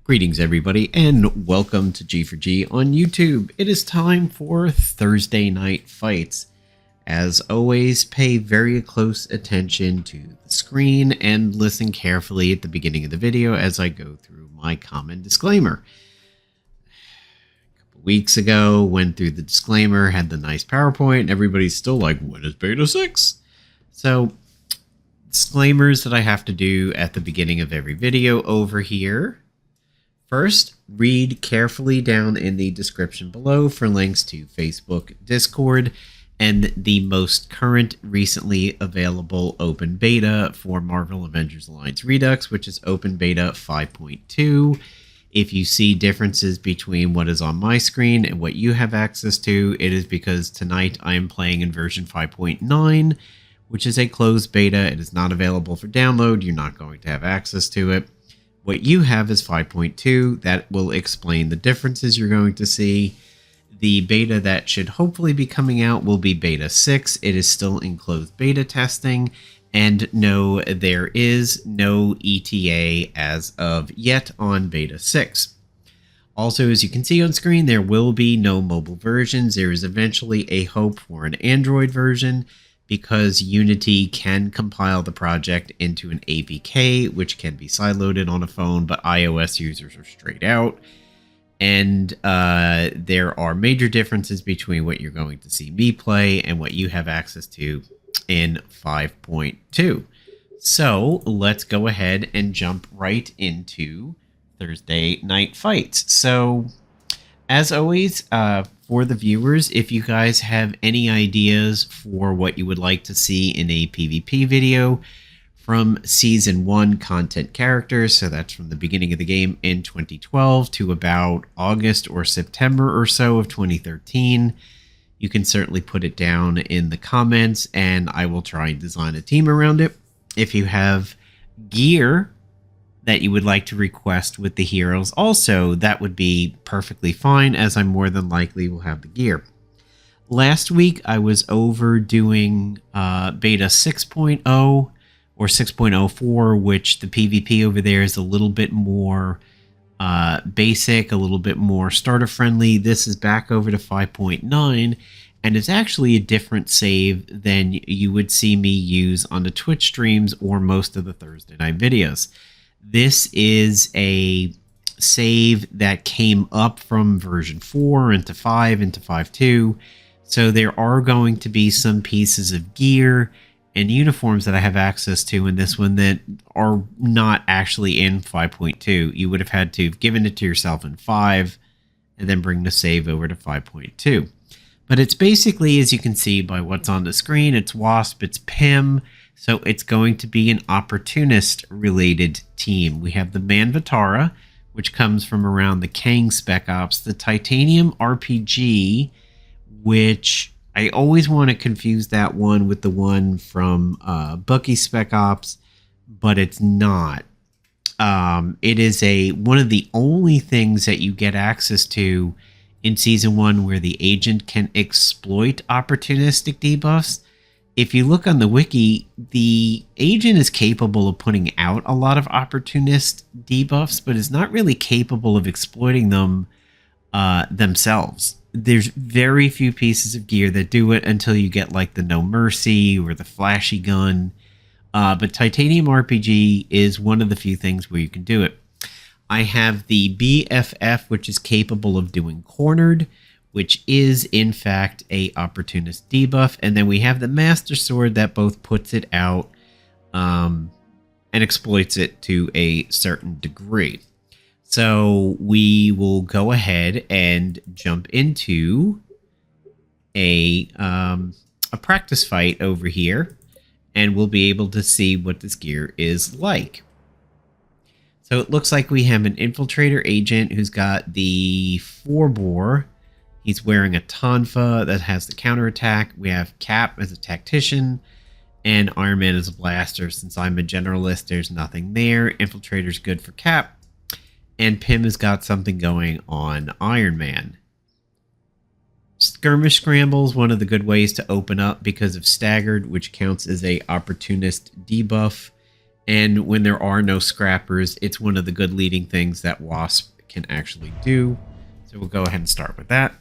Greetings, everybody, and welcome to G4G on YouTube. It is time for Thursday night fights. As always, pay very close attention to the screen and listen carefully at the beginning of the video as I go through my common disclaimer. A couple weeks ago, went through the disclaimer, had the nice PowerPoint, and everybody's still like, when is Beta 6? So, disclaimers that I have to do at the beginning of every video over here. First, read carefully down in the description below for links to Facebook, Discord, and the most current, recently available open beta for Marvel Avengers Alliance Redux, which is open beta 5.2. If you see differences between what is on my screen and what you have access to, it is because tonight I am playing in version 5.9, which is a closed beta. It is not available for download. You're not going to have access to it. What you have is 5.2. That will explain the differences you're going to see. The beta that should hopefully be coming out will be beta 6. It is still in closed beta testing. And no, there is no ETA as of yet on beta 6. Also, as you can see on screen, there will be no mobile versions. There is eventually a hope for an Android version, because Unity can compile the project into an APK, which can be sideloaded on a phone, but iOS users are straight out. And there are major differences between what you're going to see me play and what you have access to in 5.2. So let's go ahead and jump right into Thursday night fights. So as always, for the viewers, if you guys have any ideas for what you would like to see in a PvP video from Season 1 content characters, so that's from the beginning of the game in 2012 to about August or September or so of 2013, you can certainly put it down in the comments and I will try and design a team around it. If you have gear that you would like to request with the heroes also, that would be perfectly fine, as I more than likely will have the gear. Last week I was over doing beta 6.0 or 6.04, which the PvP over there is a little bit more basic, a little bit more starter friendly. This is back over to 5.9 and it's actually a different save than you would see me use on the Twitch streams or most of the Thursday night videos. This is a save that came up from version 4 into 5 into 5.2. So there are going to be some pieces of gear and uniforms that I have access to in this one that are not actually in 5.2. You would have had to have given it to yourself in 5 and then bring the save over to 5.2. But it's basically, as you can see by what's on the screen, it's Wasp, it's Pym. So it's going to be an opportunist-related team. We have the Manvantara, which comes from around the Kang Spec Ops, the Titanium RPG, which I always want to confuse that one with the one from Bucky Spec Ops, but it's not. It is one of the only things that you get access to in Season 1 where the agent can exploit opportunistic debuffs. If you look on the wiki, the agent is capable of putting out a lot of opportunist debuffs, but is not really capable of exploiting them themselves. There's very few pieces of gear that do it until you get like the No Mercy or the Flashy Gun. But Titanium RPG is one of the few things where you can do it. I have the B.F.F, which is capable of doing Cornered, which is, in fact, a opportunist debuff. And then we have the Master Sword that both puts it out and exploits it to a certain degree. So we will go ahead and jump into a practice fight over here, and we'll be able to see what this gear is like. So it looks like we have an Infiltrator agent who's got the 4-bore. He's wearing a Tonfa that has the counterattack. We have Cap as a tactician and Iron Man as a blaster. Since I'm a generalist, there's nothing there. Infiltrator's good for Cap. And Pym has got something going on Iron Man. Skirmish Scramble is one of the good ways to open up because of Staggered, which counts as a opportunist debuff. And when there are no scrappers, it's one of the good leading things that Wasp can actually do. So we'll go ahead and start with that.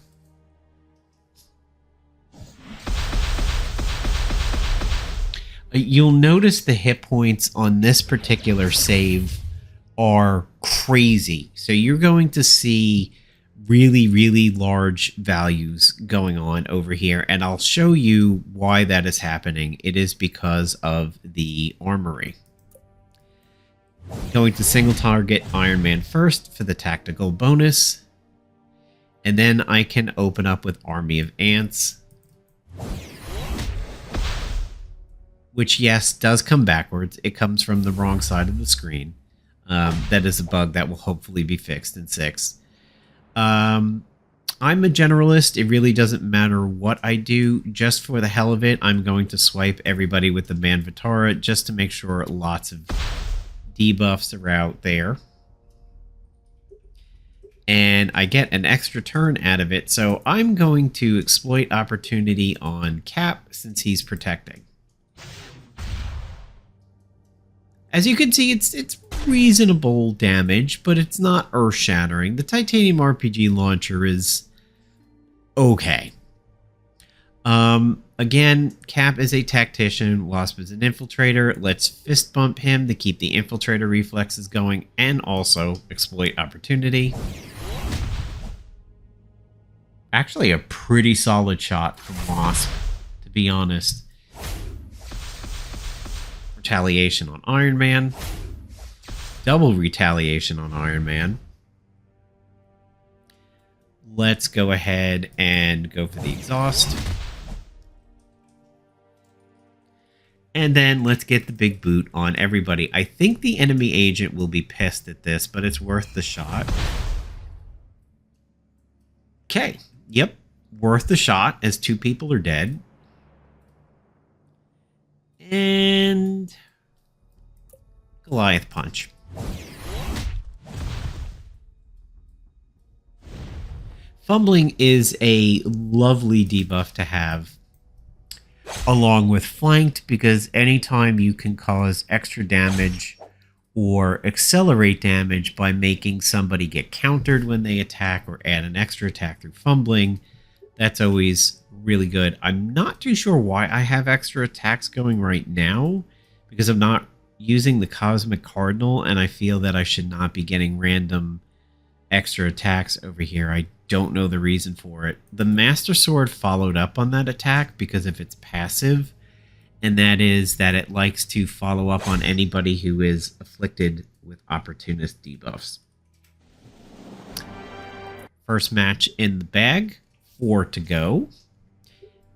You'll notice the hit points on this particular save are crazy. So you're going to see really, really large values going on over here. And I'll show you why that is happening. It is because of the Armory. Going to single target Iron Man first for the tactical bonus. And then I can open up with Army of Ants. Which, yes, does come backwards. It comes from the wrong side of the screen. That is a bug that will hopefully be fixed in 6. I'm a generalist. It really doesn't matter what I do. Just for the hell of it, I'm going to swipe everybody with the manvantara just to make sure lots of debuffs are out there. And I get an extra turn out of it. So I'm going to exploit opportunity on Cap since he's protecting. As you can see, it's reasonable damage, but it's not earth-shattering. The Titanium RPG launcher is okay. Again, Cap is a tactician, Wasp is an infiltrator. Let's fist bump him to keep the infiltrator reflexes going and also exploit opportunity. Actually, a pretty solid shot from Wasp, to be honest. Retaliation on Iron Man. Double retaliation on Iron Man. Let's go ahead and go for the exhaust. And then let's get the big boot on everybody. I think the enemy agent will be pissed at this, but it's worth the shot. Okay. Yep. Worth the shot as 2 people are dead. And Goliath punch. Fumbling is a lovely debuff to have along with flanked, because anytime you can cause extra damage or accelerate damage by making somebody get countered when they attack or add an extra attack through fumbling, that's always really good. I'm not too sure why I have extra attacks going right now, because I'm not using the Cosmic Cardinal, and I feel that I should not be getting random extra attacks over here. I don't know the reason for it. The Master Sword followed up on that attack because of its passive, and that is that it likes to follow up on anybody who is afflicted with opportunist debuffs. First match in the bag, 4 to go.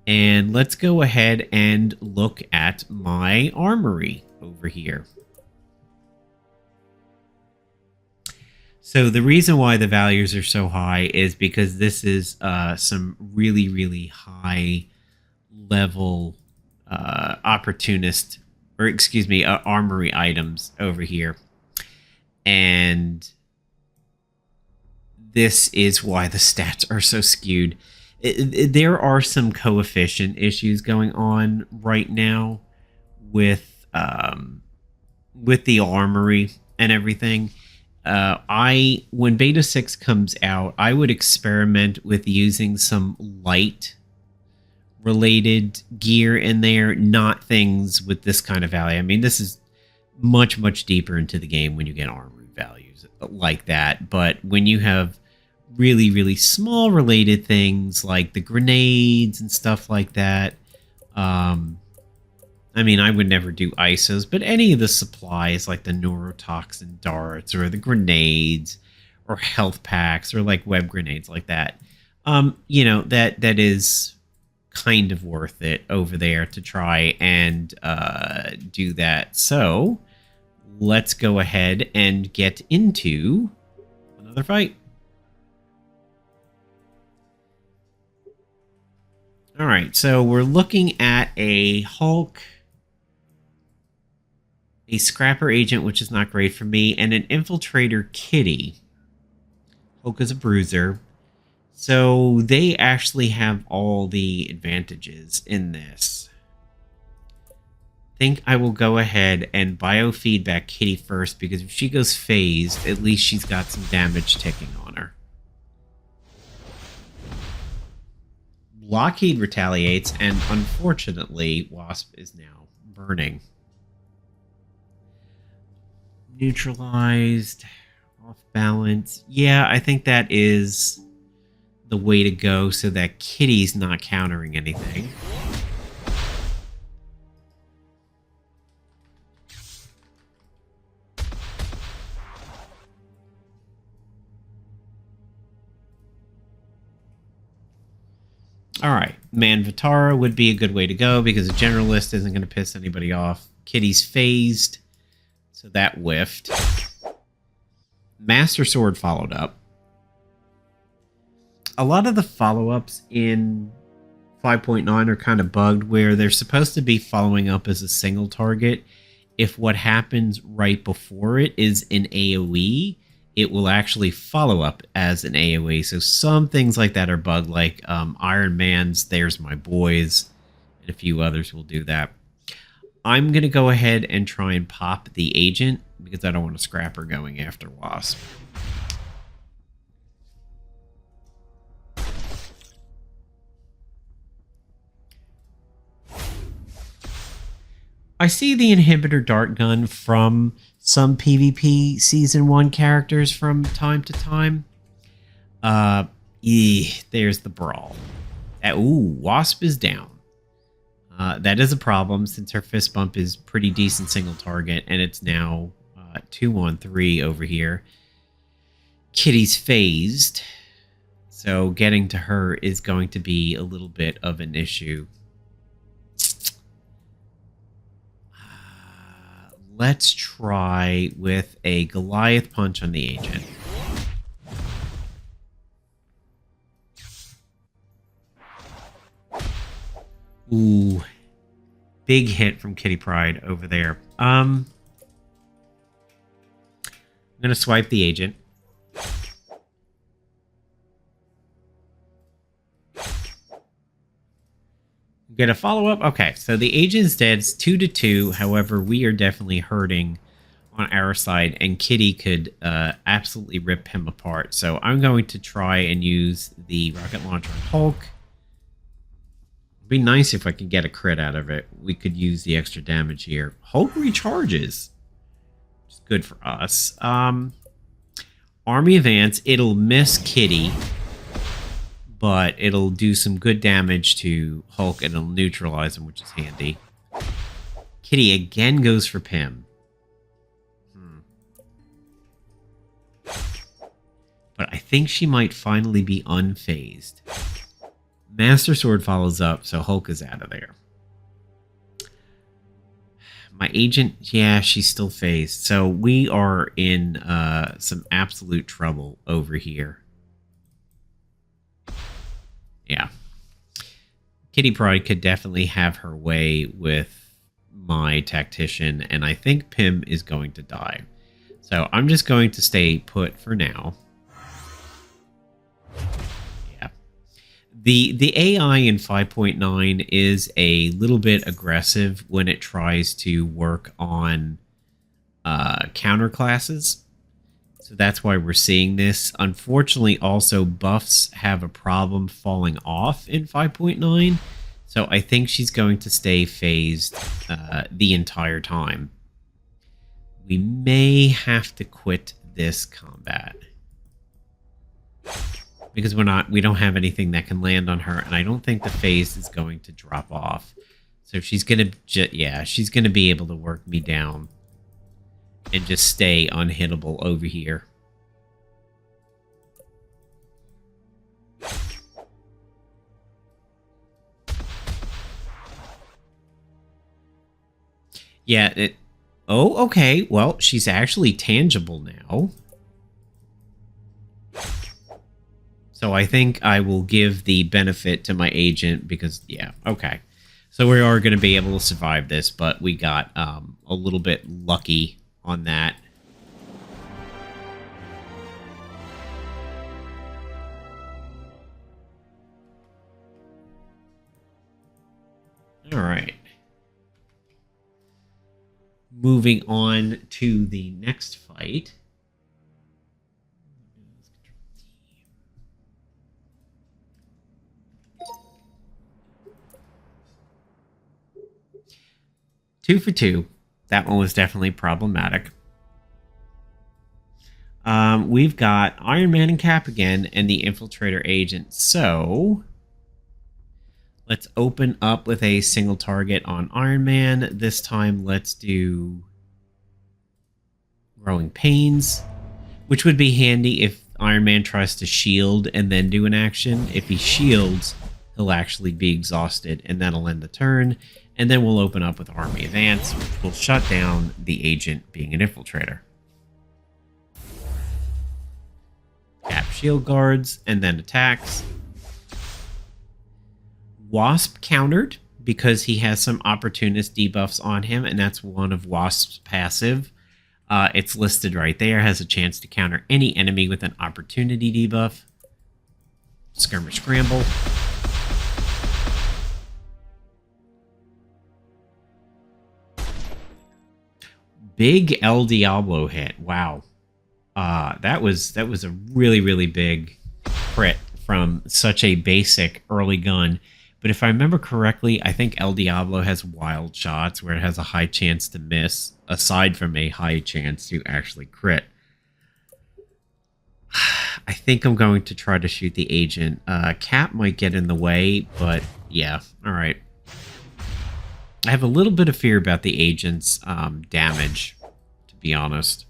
And let's go ahead and look at my Armory over here. So the reason why the values are so high is because this is some really, really high level opportunist, or excuse me, Armory items over here. And this is why the stats are so skewed. There are some coefficient issues going on right now with the Armory and everything. When Beta 6 comes out, I would experiment with using some light related gear in there, not things with this kind of value. I mean, this is much, much deeper into the game when you get Armory values like that. But when you have really, really small related things like the grenades and stuff like that, I mean, I would never do ISOs, but any of the supplies like the neurotoxin darts or the grenades or health packs or like web grenades like that, you know, that is kind of worth it over there to try and do that. So let's go ahead and get into another fight. All right, so we're looking at a Hulk, a Scrapper Agent, which is not great for me, and an Infiltrator Kitty. Hulk is a bruiser. So they actually have all the advantages in this. think I will go ahead and biofeedback Kitty first, because if she goes phased, at least she's got some damage ticking on her. Lockheed retaliates, and unfortunately, Wasp is now burning. Neutralized, off balance. Yeah, I think that is the way to go so that Kitty's not countering anything. Alright, Manvantara would be a good way to go because a generalist isn't going to piss anybody off. Kitty's phased, so that whiffed. Master Sword followed up. A lot of the follow-ups in 5.9 are kind of bugged, where they're supposed to be following up as a single target. If what happens right before it is an AoE, it will actually follow up as an AoE. So some things like that are bugged, like Iron Man's There's My Boys, and a few others will do that. I'm going to go ahead and try and pop the agent because I don't want to scrap her going after Wasp. I see the inhibitor dart gun from some PvP Season 1 characters from time to time. There's the brawl. Ooh, Wasp is down. That is a problem since her fist bump is pretty decent single target, and it's now 2-on-3 over here. Kitty's phased, so getting to her is going to be a little bit of an issue. Let's try with a Goliath punch on the agent. Ooh. Big hit from Kitty Pryde over there. I'm going to swipe the agent. Get a follow-up? Okay, so the agent is dead. It's 2-2. However, we are definitely hurting on our side, and Kitty could absolutely rip him apart. So I'm going to try and use the rocket launcher on Hulk. It'd be nice if I could get a crit out of it. We could use the extra damage here. Hulk recharges. Which is good for us. Army advance. It'll miss Kitty, but it'll do some good damage to Hulk, and it'll neutralize him, which is handy. Kitty again goes for Pym. But I think she might finally be unfazed. Master Sword follows up, so Hulk is out of there. My agent, yeah, she's still phased. So we are in some absolute trouble over here. Yeah. Kitty Pryde could definitely have her way with my tactician, and I think Pym is going to die. So I'm just going to stay put for now. Yeah. The AI in 5.9 is a little bit aggressive when it tries to work on counter classes. So that's why we're seeing this. Unfortunately, also, buffs have a problem falling off in 5.9. So I think she's going to stay phased the entire time. We may have to quit this combat. Because we don't have anything that can land on her, and I don't think the phase is going to drop off. So she's going to, she's going to be able to work me down and just stay unhittable over here. Yeah, oh, okay. Well, she's actually tangible now. So I think I will give the benefit to my agent because, yeah, okay. So we are going to be able to survive this, but we got a little bit lucky on that. All right. moving on to the next fight. Two for two. That one was definitely problematic. We've got Iron Man and Cap again, and the Infiltrator Agent. So let's open up with a single target on Iron Man. This time, let's do Growing Pains, which would be handy if Iron Man tries to shield and then do an action. If he shields, he'll actually be exhausted, and that'll end the turn. And then we'll open up with Army Advance, which will shut down the agent being an infiltrator. Cap shield guards, and then attacks. Wasp countered because he has some opportunist debuffs on him, and that's one of Wasp's passive. It's listed right there. Has a chance to counter any enemy with an opportunity debuff. Skirmish Scramble. Big El Diablo hit. Wow. That was a really, really big crit from such a basic early gun. But if I remember correctly, I think El Diablo has wild shots where it has a high chance to miss, aside from a high chance to actually crit. I think I'm going to try to shoot the agent. Cap might get in the way, but yeah, all right. I have a little bit of fear about the agent's damage, to be honest.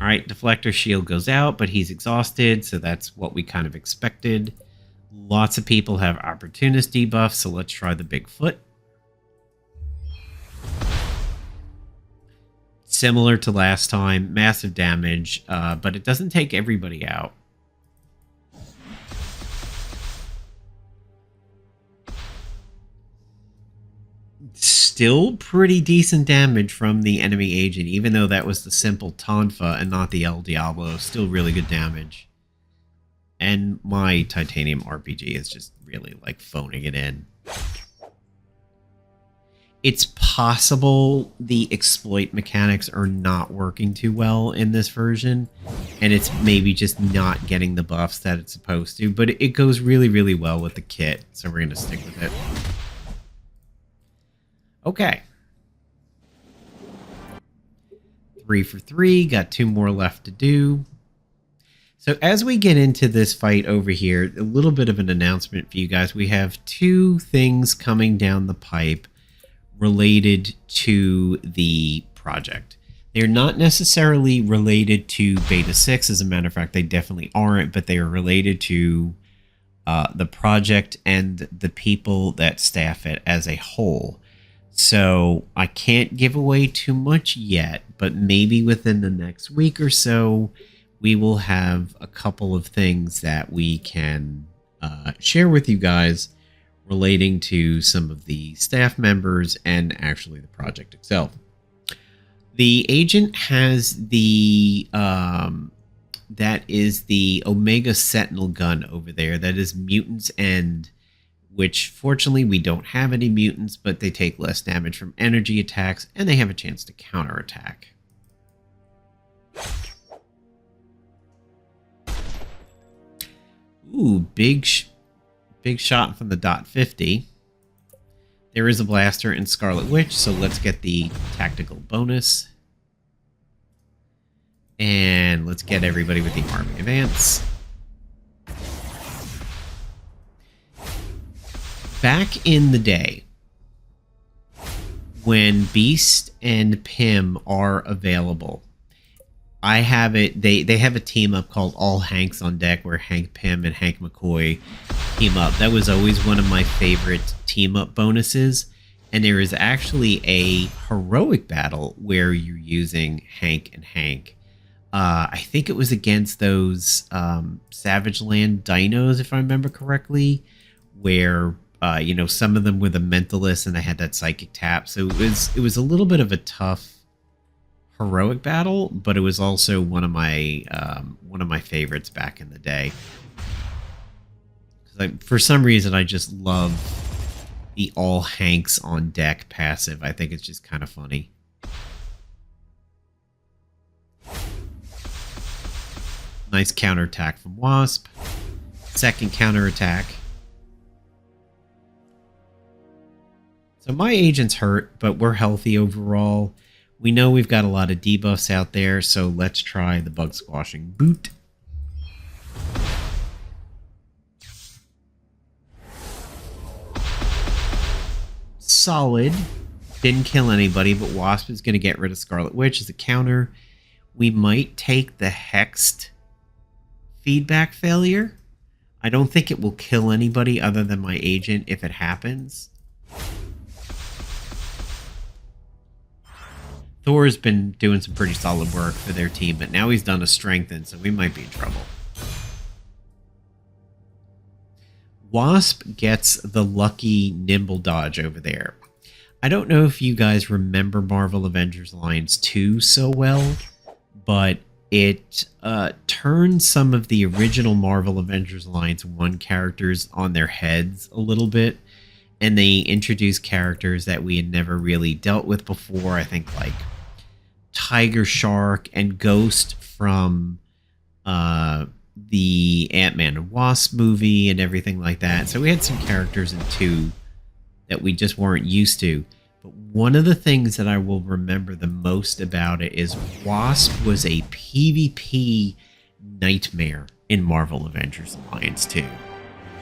Alright, Deflector shield goes out, but he's exhausted, so that's what we kind of expected. Lots of people have Opportunist debuffs, so let's try the Bigfoot. Similar to last time, massive damage, but it doesn't take everybody out. Still pretty decent damage from the enemy agent, even though that was the simple Tonfa and not the El Diablo. Still really good damage. And my Titanium RPG is just really like phoning it in. It's possible the exploit mechanics are not working too well in this version, and it's maybe just not getting the buffs that it's supposed to, but it goes really, really well with the kit, so we're going to stick with it. Okay. 3 for 3. Got 2 more left to do. So as we get into this fight over here, a little bit of an announcement for you guys. We have 2 things coming down the pipe related to the project. They're not necessarily related to Beta 6. As a matter of fact, they definitely aren't, but they are related to the project and the people that staff it as a whole. So I can't give away too much yet, but maybe within the next week or so, we will have a couple of things that we can share with you guys relating to some of the staff members and actually the project itself. The agent has the, that is the Omega Sentinel gun over there. That is Mutant's End, which fortunately we don't have any mutants, but they take less damage from energy attacks, and they have a chance to counterattack. Ooh, big shot from the .50. There is a blaster in Scarlet Witch, so let's get the tactical bonus. And let's get everybody with the Army Advance. Back in the day, when Beast and Pym are available, I have it. They have a team up called All Hanks on Deck, where Hank Pym and Hank McCoy team up. That was always one of my favorite team up bonuses. And there is actually a heroic battle where you're using Hank and Hank. I think it was against those Savage Land dinos, if I remember correctly, where you know, some of them were the mentalist and they had that psychic tap. So it was a little bit of a tough heroic battle, but it was also one of my favorites back in the day. For some reason, I just love the all Hanks on deck passive. I think it's just kind of funny. Nice counterattack from Wasp. Second counterattack. So my agent's hurt, but we're healthy overall. We know we've got a lot of debuffs out there, so let's try the bug squashing boot. Solid. Didn't kill anybody, but Wasp is going to get rid of Scarlet Witch as a counter. We might take the Hexed feedback failure. I don't think it will kill anybody other than my agent if it happens. Thor's been doing some pretty solid work for their team, but now he's done a strengthen, so we might be in trouble. Wasp gets the lucky nimble dodge over there. I don't know if you guys remember Marvel Avengers Alliance 2 so well, but it turned some of the original Marvel Avengers Alliance 1 characters on their heads a little bit, and they introduced characters that we had never really dealt with before. I think like Tiger Shark and Ghost from the Ant-Man and Wasp movie and everything like that. So we had some characters in 2 that we just weren't used to. But one of the things that I will remember the most about it is Wasp was a PvP nightmare in Marvel Avengers Alliance 2.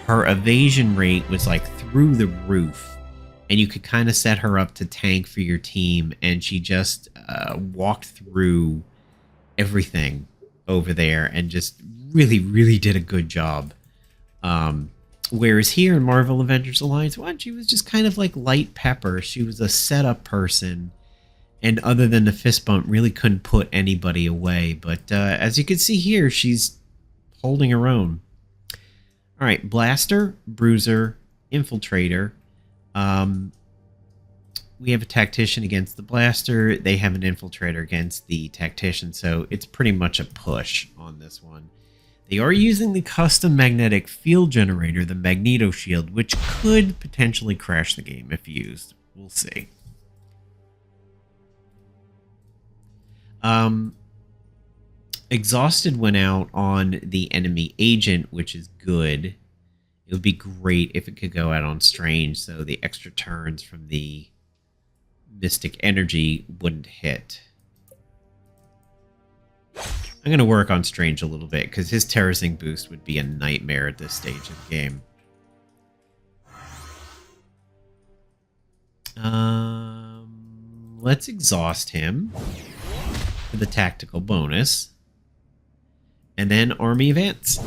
Her evasion rate was like through the roof, and you could kind of set her up to tank for your team, and she just walked through everything over there and just really did a good job. Whereas here in Marvel Avengers Alliance 1, she was just kind of like light pepper. She was a setup person, and other than the fist bump, really couldn't put anybody away. But as you can see here, she's holding her own. All right, Blaster, Bruiser, Infiltrator. We have a Tactician against the Blaster. They have an Infiltrator against the Tactician, so it's pretty much a push on this one. They are using the custom magnetic field generator, the Magneto Shield, which could potentially crash the game if used. We'll see. Exhausted went out on the enemy agent, which is good. It would be great if it could go out on Strange, so the extra turns from the Mystic Energy wouldn't hit. I'm going to work on Strange a little bit, because his terracing boost would be a nightmare at this stage of the game. Let's exhaust him for the tactical bonus. And then Army Advance.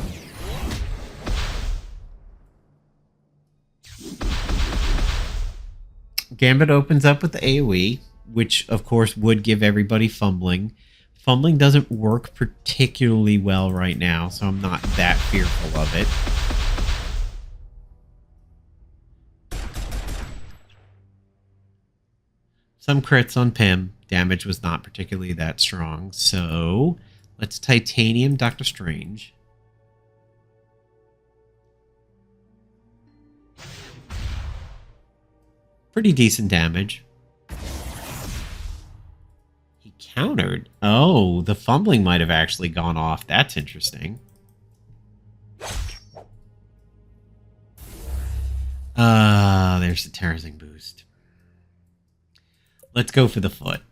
Gambit opens up with the AoE, which of course would give everybody fumbling. Fumbling doesn't work particularly well right now, so I'm not that fearful of it. Some crits on Pym. Damage was not particularly that strong, so let's Titanium Doctor Strange. Pretty decent damage. He countered. Oh, the fumbling might have actually gone off. That's interesting. There's the terracing boost. Let's go for the foot.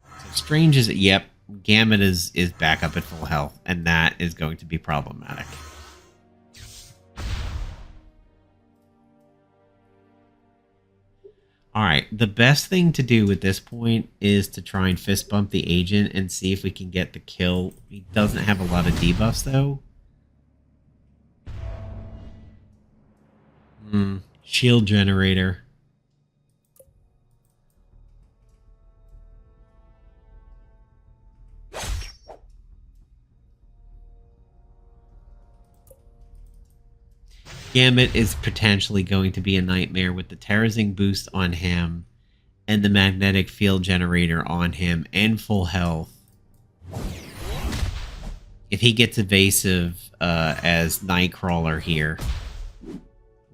So Strange is, yep, Gambit is back up at full health, and that is going to be problematic. Alright, the best thing to do at this point is to try and fist bump the agent and see if we can get the kill. He doesn't have a lot of debuffs, though. Shield generator. Gambit is potentially going to be a nightmare with the terracing boost on him and the magnetic field generator on him and full health. If he gets evasive as Nightcrawler here,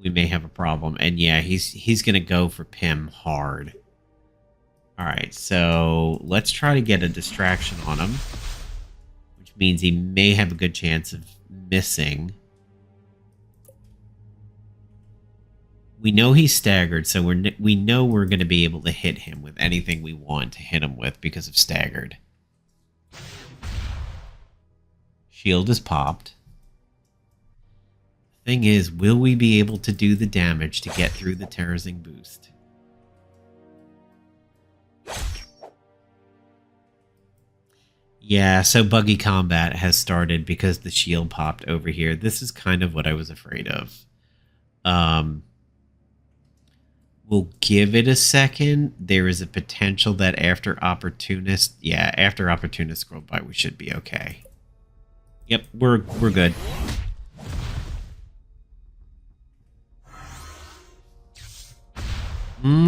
we may have a problem. And yeah, he's going to go for Pym hard. All right, so let's try to get a distraction on him, which means he may have a good chance of missing. We know he's staggered, so we know we're going to be able to hit him with anything we want to hit him with because of staggered. Shield is popped. The thing is, will we be able to do the damage to get through the terrorizing boost? Yeah, so buggy combat has started because the shield popped over here. This is kind of what I was afraid of. We'll give it a second. There is a potential that after opportunist, after opportunist scroll by, we should be okay. Yep, we're good.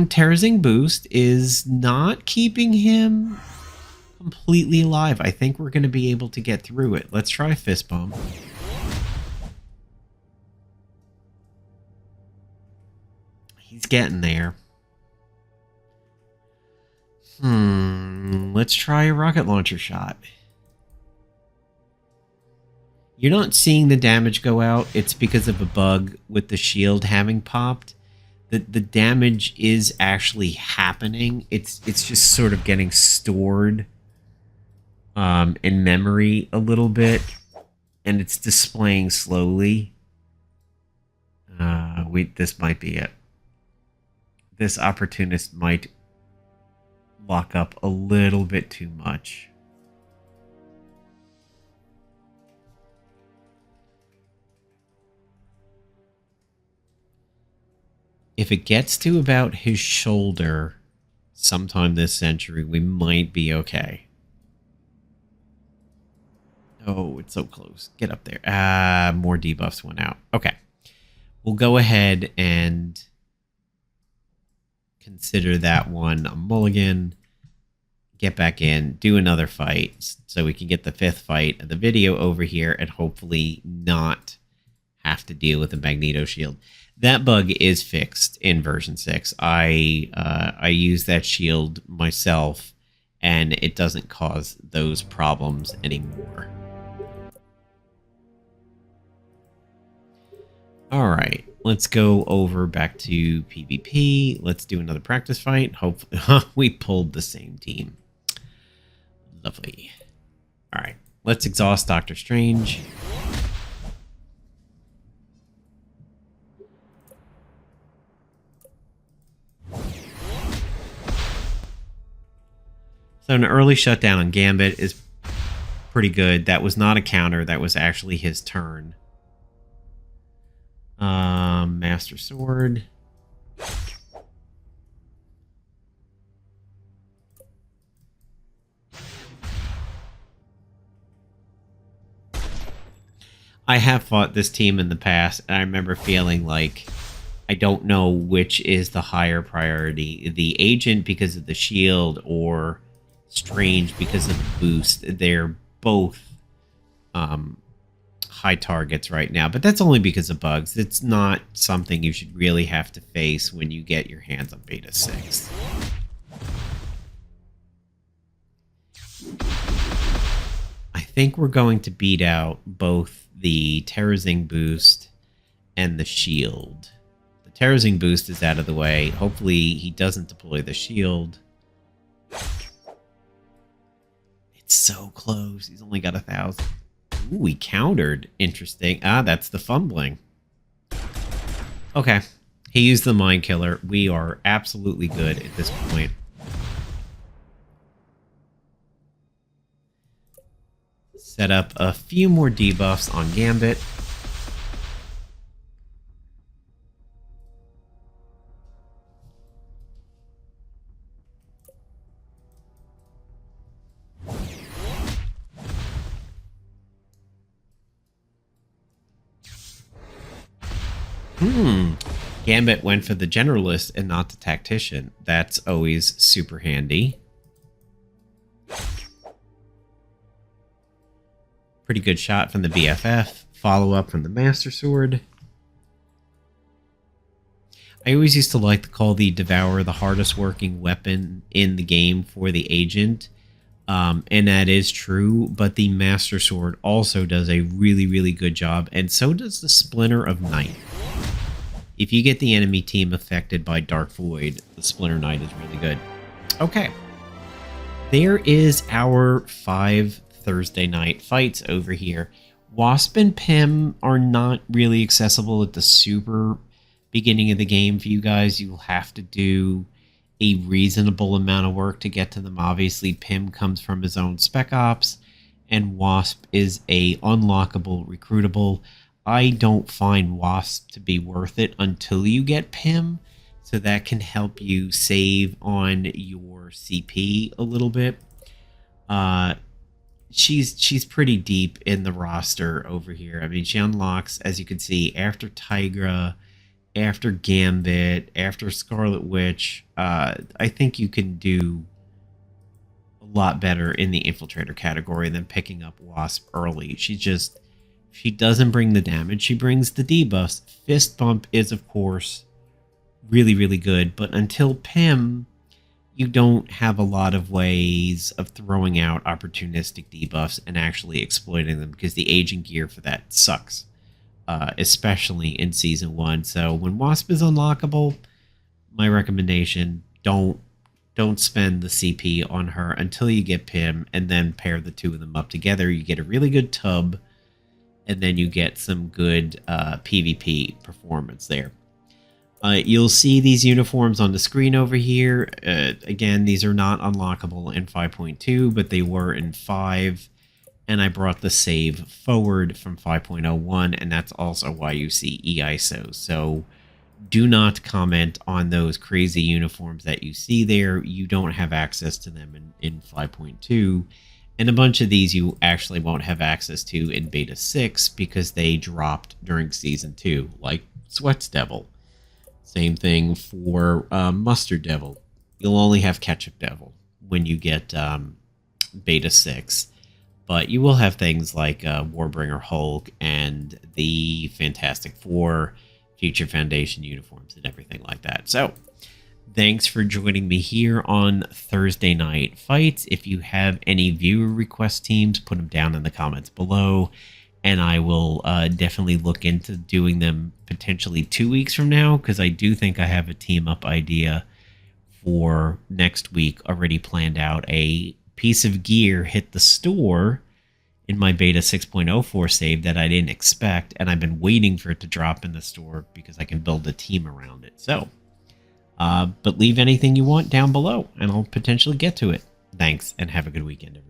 Terrorizing boost is not keeping him completely alive. I think we're going to be able to get through it. Let's try fist bump. He's getting there. Let's try a rocket launcher shot. You're not seeing the damage go out. It's because of a bug with the shield having popped. The damage is actually happening. It's just sort of getting stored in memory a little bit, and it's displaying slowly. This might be it. This opportunist might lock up a little bit too much. If it gets to about his shoulder sometime this century, we might be okay. Oh, it's so close. Get up there. More debuffs went out. Okay. We'll go ahead and consider that one a mulligan. Get back in, do another fight so we can get the 5th fight of the video over here and hopefully not have to deal with a Magneto shield. That bug is fixed in version 6. I use that shield myself and it doesn't cause those problems anymore. All right, let's go over back to PvP. Let's do another practice fight. Hopefully, we pulled the same team. Lovely. All right, let's exhaust Doctor Strange. So an early shutdown on Gambit is pretty good. That was not a counter. That was actually his turn. Master Sword. I have fought this team in the past, and I remember feeling like I don't know which is the higher priority. The agent because of the shield or Strange because of the boost. They're both high targets right now, but that's only because of bugs. It's not something you should really have to face when you get your hands on Beta 6. I think we're going to beat out both the terrorizing boost and the shield. The terrorizing boost is out of the way. Hopefully he doesn't deploy the shield. It's so close. He's only got 1,000. Ooh, he countered. Interesting. That's the fumbling. Okay. He used the Mind Killer. We are absolutely good at this point. Set up a few more debuffs on Gambit. Gambit went for the generalist and not the tactician. That's always super handy. Pretty good shot from the B.F.F. Follow up from the Master Sword. I always used to like to call the Devourer the hardest working weapon in the game for the agent. And that is true, but the Master Sword also does a really, really good job, and so does the Splinter of Night. If you get the enemy team affected by Dark Void, the Splinter Knight is really good. Okay. There is our 5 Thursday night fights over here. Wasp and Pym are not really accessible at the super beginning of the game for you guys. You'll have to do a reasonable amount of work to get to them. Obviously, Pym comes from his own Spec Ops, and Wasp is a unlockable, recruitable. I don't find Wasp to be worth it until you get Pym, so that can help you save on your CP a little bit. She's pretty deep in the roster over here. I mean, she unlocks, as you can see, after Tigra, after Gambit, after Scarlet Witch. I think you can do a lot better in the Infiltrator category than picking up Wasp early. She doesn't bring the damage, she brings the debuffs. Fist Bump is, of course, really, really good, but until Pym, you don't have a lot of ways of throwing out opportunistic debuffs and actually exploiting them, because the agent gear for that sucks, especially in Season 1. So when Wasp is unlockable, my recommendation, don't spend the CP on her until you get Pym, and then pair the two of them up together. You get a really good tub, and then you get some good PvP performance there. You'll see these uniforms on the screen over here. Again, these are not unlockable in 5.2, but they were in 5. And I brought the save forward from 5.01, and that's also why you see EISO. So do not comment on those crazy uniforms that you see there. You don't have access to them in 5.2. And a bunch of these you actually won't have access to in Beta 6 because they dropped during Season 2, like Sweats Devil. Same thing for Mustard Devil. You'll only have Ketchup Devil when you get Beta 6. But you will have things like Warbringer Hulk and the Fantastic Four, Future Foundation uniforms, and everything like that. So, thanks for joining me here on Thursday Night Fights. If you have any viewer request teams, put them down in the comments below, and I will definitely look into doing them potentially 2 weeks from now, because I do think I have a team up idea for next week already planned out. A piece of gear hit the store in my Beta 6.04 save that I didn't expect, and I've been waiting for it to drop in the store because I can build a team around it. So, but leave anything you want down below, and I'll potentially get to it. Thanks, and have a good weekend, everyone.